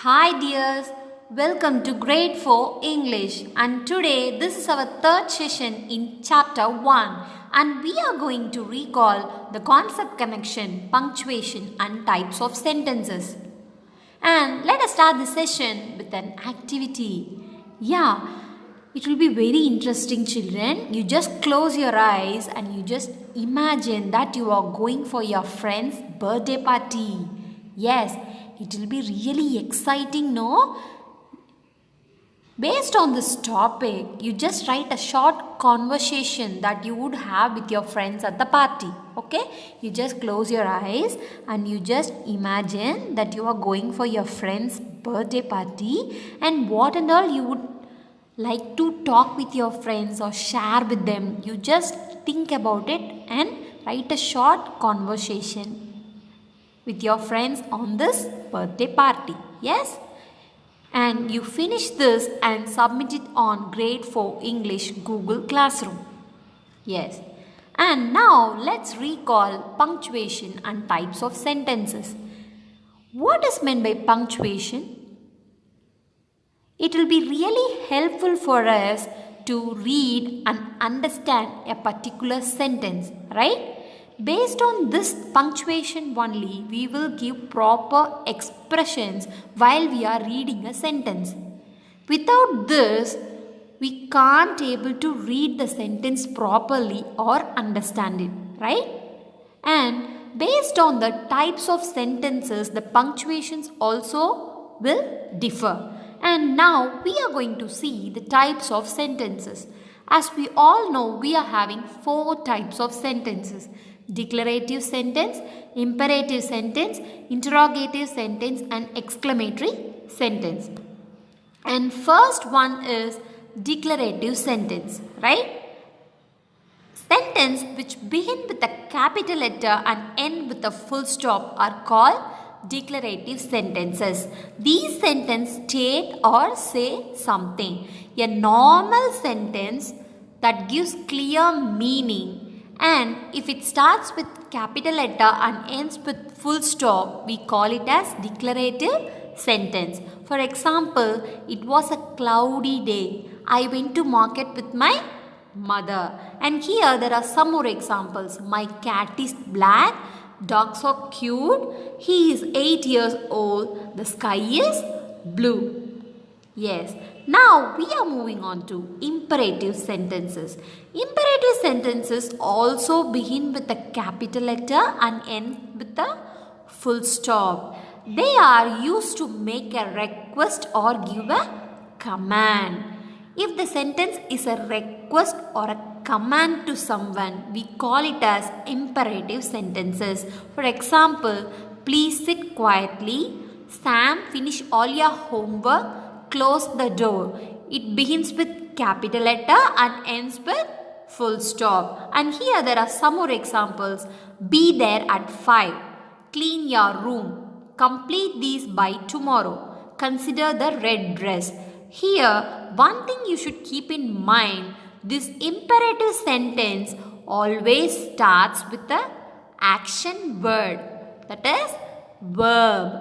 Hi dears, welcome to grade 4 English, and today this is our third session in chapter 1, and we are going to recall the concept connection, punctuation and types of sentences. And let us start the session with an activity. Yeah, it will be very interesting, children. You just close your eyes and you just imagine that you are going for your friend's birthday party. Yes, it will be really exciting, no? Based on this topic, you just write a short conversation that you would have with your friends at the party. Okay? You just close your eyes and you just imagine that you are going for your friend's birthday party and what and all you would like to talk with your friends or share with them. You just think about it and write a short conversation with your friends on this birthday party. Yes? And you finish this and submit it on grade 4 English Google Classroom. Yes. And now let's recall punctuation and types of sentences. What is meant by punctuation? It will be really helpful for us to read and understand a particular sentence, right? Based on this punctuation only, we will give proper expressions while we are reading a sentence. Without this, we can't able to read the sentence properly or understand it, right? And based on the types of sentences, the punctuations also will differ. And now we are going to see the types of sentences. As we all know, we are having 4 types of sentences. Declarative sentence, imperative sentence, interrogative sentence and exclamatory sentence. And first one is declarative sentence, right? Sentence which begin with a capital letter and end with a full stop are called declarative sentences. These sentences state or say something. A normal sentence that gives clear meaning, and if it starts with capital letter and ends with full stop, we call it as declarative sentence. For example, it was a cloudy day. I went to market with my mother. And here there are some more examples. My cat is black. Dogs are cute. He is 8 years old. The sky is blue. Yes. Now we are moving on to imperative sentences. Imperative sentences also begin with a capital letter and end with a full stop. They are used to make a request or give a command. If the sentence is a request or a command to someone, we call it as imperative sentences. For example, please sit quietly. Sam, finish all your homework. Close the door. It begins with capital letter and ends with full stop. And here there are some more examples. Be there at 5. Clean your room. Complete these by tomorrow. Consider the red dress. Here, one thing you should keep in mind, this imperative sentence always starts with the action word, that is verb.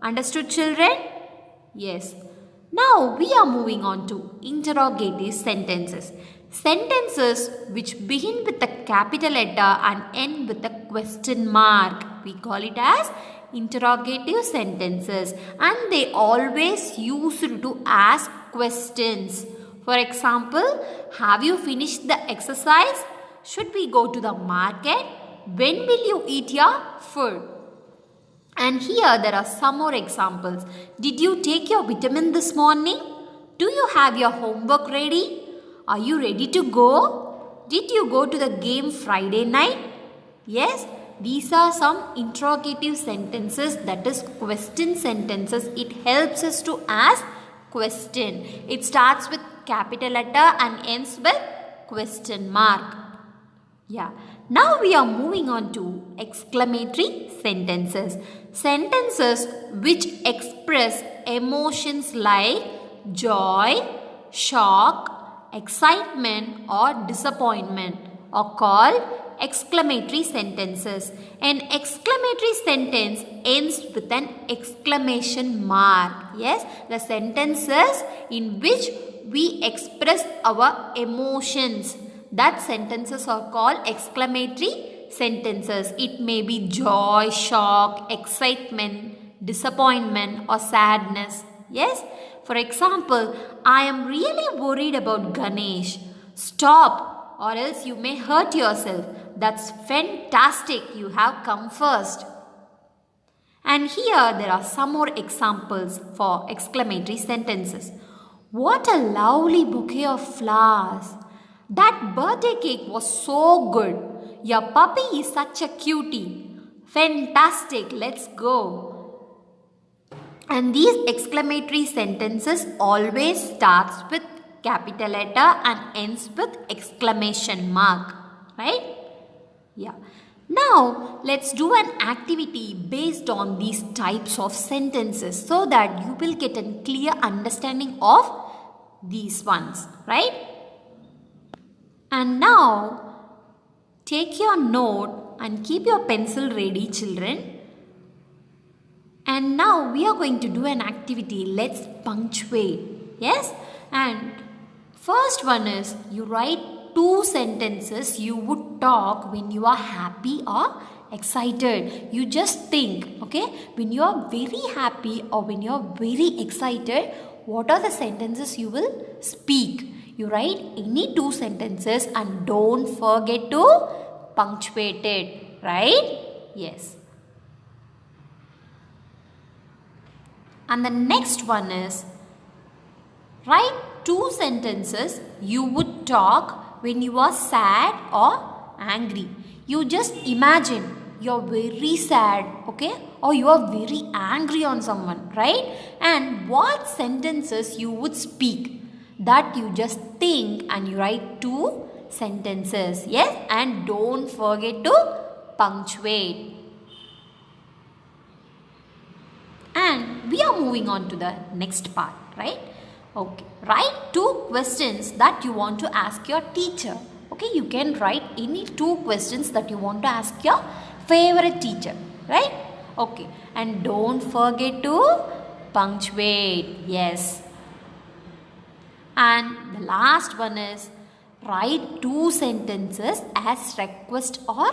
Understood, children? Yes. Now we are moving on to interrogative sentences. Sentences which begin with a capital letter and end with a question mark. We call it as interrogative sentences, and they always used to ask questions. For example, have you finished the exercise? Should we go to the market? When will you eat your food? And here there are some more examples. Did you take your vitamin this morning? Do you have your homework ready? Are you ready to go? Did you go to the game Friday night? Yes, these are some interrogative sentences, that is question sentences. It helps us to ask question. It starts with capital letter and ends with question mark. Yeah. Now we are moving on to exclamatory sentences. Sentences which express emotions like joy, shock, excitement or disappointment are called exclamatory sentences. An exclamatory sentence ends with an exclamation mark. Yes, the sentences in which we express our emotions. That sentences are called exclamatory sentences. It may be joy, shock, excitement, disappointment or sadness. Yes. For example, I am really worried about Ganesh. Stop, or else you may hurt yourself. That's fantastic. You have come first. And here there are some more examples for exclamatory sentences. What a lovely bouquet of flowers. That birthday cake was so good. Your puppy is such a cutie. Fantastic. Let's go. And these exclamatory sentences always starts with capital letter and ends with exclamation mark. Right? Yeah. Now, let's do an activity based on these types of sentences so that you will get a clear understanding of these ones. Right? And now, take your note and keep your pencil ready, children. And now we are going to do an activity. Let's punctuate. Yes? And first one is you write 2 sentences you would talk when you are happy or excited. You just think, okay, when you are very happy or when you are very excited, what are the sentences you will speak? You write any 2 sentences and don't forget to punctuate it. Right? Yes. And the next one is write 2 sentences you would talk when you are sad or angry. You just imagine you're very sad, okay, or you are very angry on someone, right? And what sentences you would speak, that you just think and you write 2 sentences. Yes, and don't forget to punctuate. And we are moving on to the next part, right? Okay. Write 2 questions that you want to ask your teacher. Okay, you can write any 2 questions that you want to ask your favorite teacher, right? Okay. And don't forget to punctuate. Yes. And the last one is write 2 sentences as request or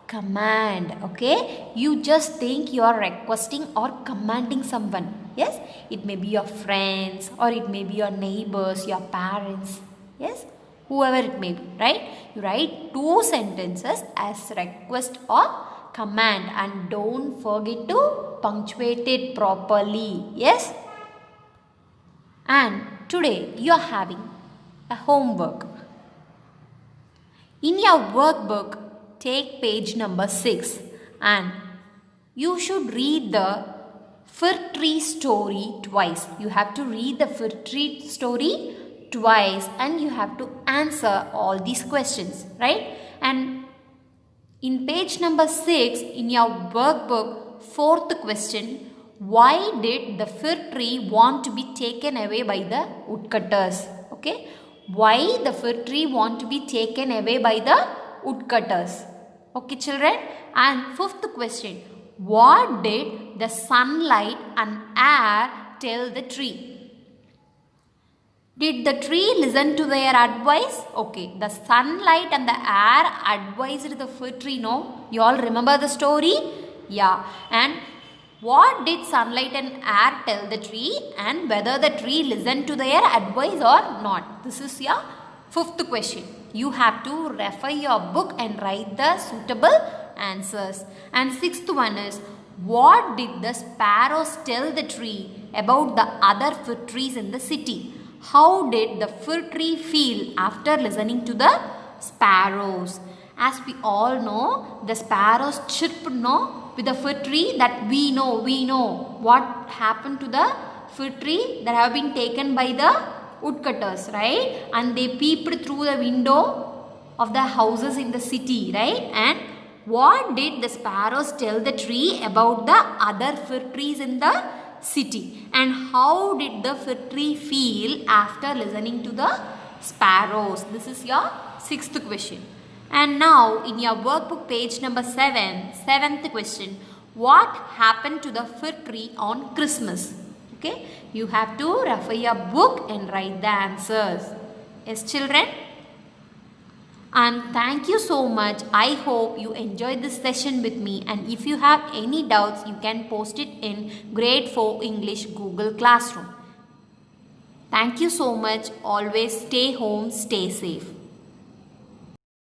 command. Okay, you just think you are requesting or commanding someone. Yes, it may be your friends or it may be your neighbors, your parents. Yes, whoever it may be, right? You write 2 sentences as request or command and don't forget to punctuate it properly. Yes. And today you are having a homework. In your workbook, take page number 6 and you should read the fir tree story twice. You have to read the fir tree story twice and you have to answer all these questions, right? And in page number 6 in your workbook, 4th question, why did the fir tree want to be taken away by the woodcutters? Okay, why the fir tree want to be taken away by the woodcutters? Okay, children. And 5th question, what did the sunlight and air tell the tree? Did the tree listen to their advice? Okay, the sunlight and the air advised the fir tree, no? You all remember the story? Yeah. And what did sunlight and air tell the tree and whether the tree listened to their advice or not? This is your 5th question. You have to refer your book and write the suitable answers. And 6th one is, what did the sparrows tell the tree about the other fir trees in the city? How did the fir tree feel after listening to the sparrows? As we all know, the sparrows chirped, no, with the fir tree that we know what happened to the fir tree that have been taken by the woodcutters, right? And they peeped through the window of the houses in the city, right? And what did the sparrows tell the tree about the other fir trees in the city? And how did the fir tree feel after listening to the sparrows? This is your 6th question. And now in your workbook page number 7, seventh question. What happened to the fir tree on Christmas? Okay, you have to refer your book and write the answers. Yes, children? And thank you so much. I hope you enjoyed this session with me, and if you have any doubts, you can post it in Grade 4 English Google Classroom. Thank you so much. Always stay home, stay safe.